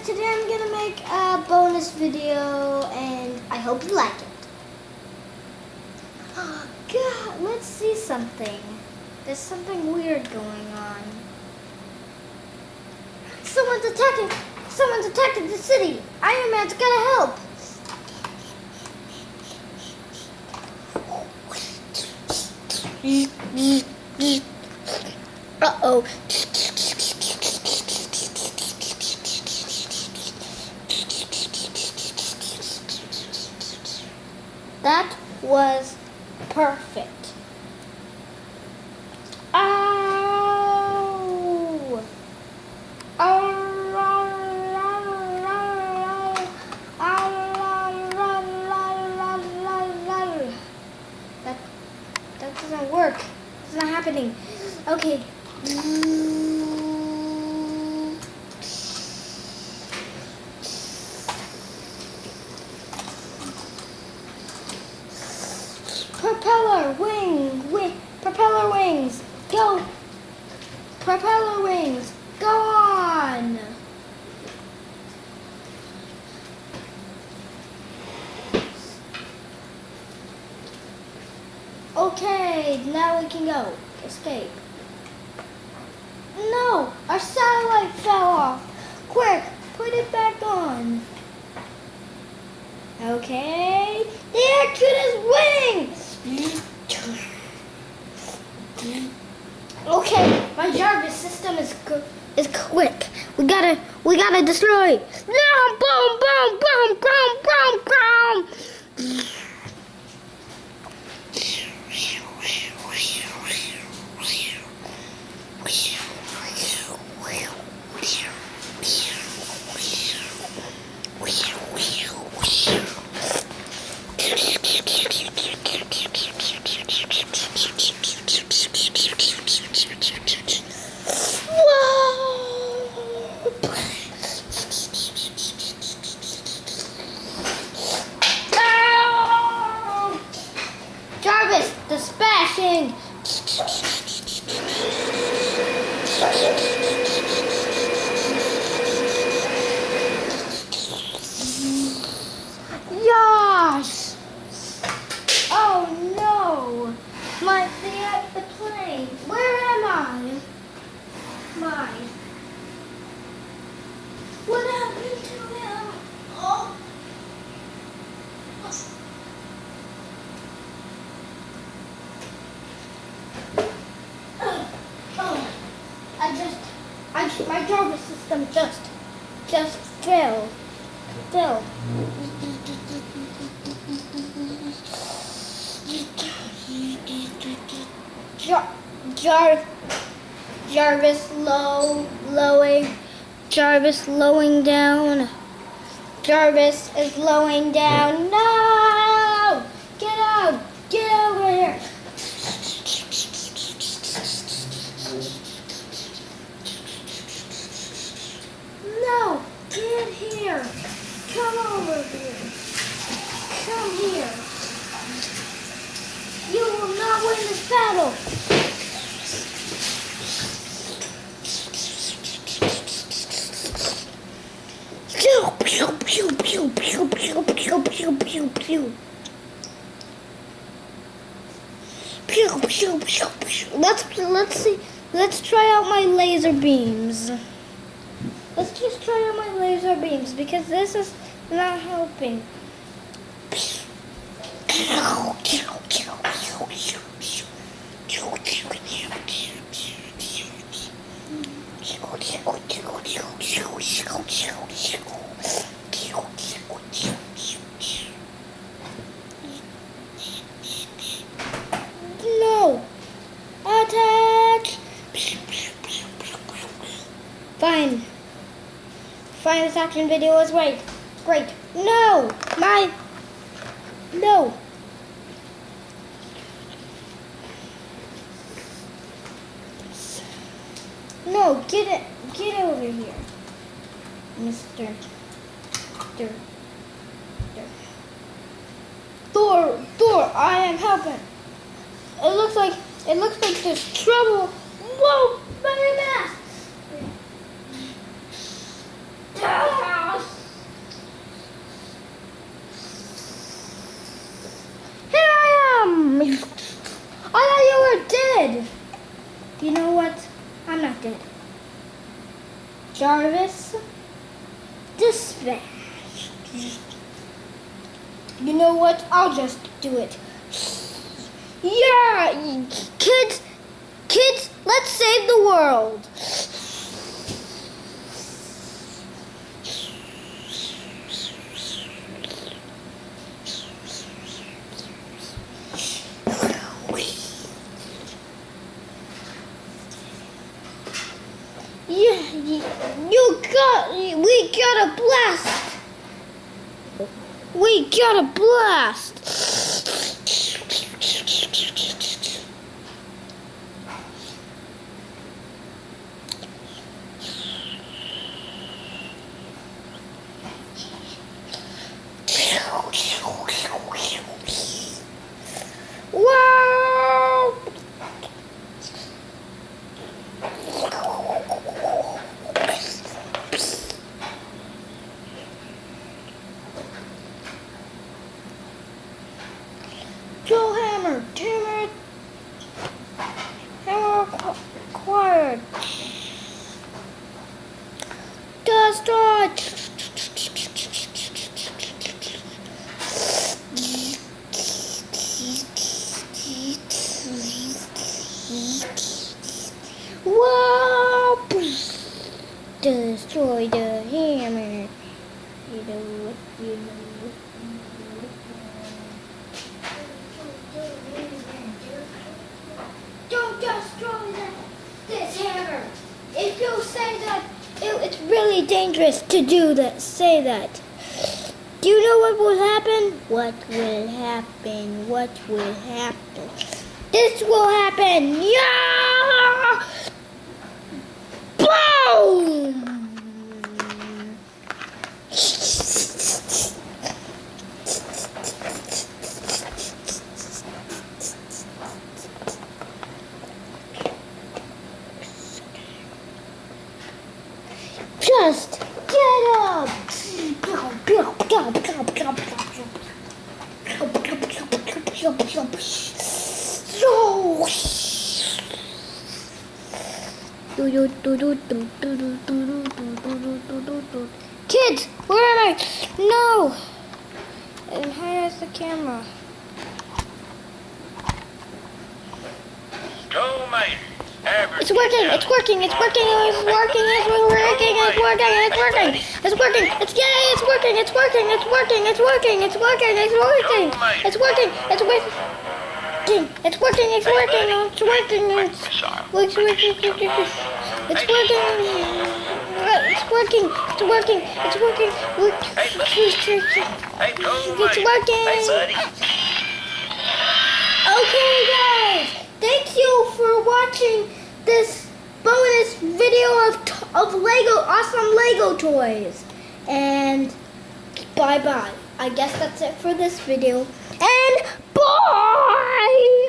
today I'm gonna make a bonus video and I hope you like it. Oh, God, let's see something. There's something weird going on. Someone's attacking the city. Iron Man's gotta help. Uh-oh. That was perfect. Ow! That doesn't work. It's not happening. Okay. Propeller wings, go! Propeller wings, go on! Okay, now we can go. Escape. No, our satellite fell off. Quick, put it back on. Okay, the air cuter's wings! Okay, my Jarvis system is quick. We gotta destroy. No, boom, boom, boom, boom, boom, boom. Jarvis, the smashing! Gosh! Oh no! The plane. Where am I? What happened to him? Oh. My Jarvis system just fell. Jarvis Jarvis lowing down. Jarvis is lowing down. No! Get out! Get over here! No! Get here! Come over here! Come here! You will not win this battle! Pew, pew, pew, pew, pew, pew, pew, pew, pew. Pew, pew, pew, pew. Let's see. Let's try out my laser beams. Let's just try out my laser beams because this is not helping. No! Attack! Fine, this action video was great. No! No! No, get over here. Mr. Thor, I am helping. It looks like there's trouble. Whoa, my mask. Jarvis, dispatch. You know what? I'll just do it. Yeah, kids, let's save the world. We got a blast. We got a blast. Wow! Joe Hammer, Hammer acquired. Destroy. Wow! Destroy the hammer. You know what? You know what? Don't destroy this hammer. If you say that, it's really dangerous to do that. Say that. Do you know what will happen? What will happen? What will happen? This will happen. Yeah! Boom! Just get up! Kids, where am I? No! And here's the camera. It's working, it's working, it's working, it's working, it's working, it's working, it's working, it's working, it's yay, it's working, it's working, it's working, it's working, it's working, it's working, it's working, it's working, it's working, it's working, it's working, it's working, it's working, it's working, it's working, it's working. Okay guys, thank you for watching this bonus video of awesome Lego toys. And bye bye. I guess that's it for this video. And bye!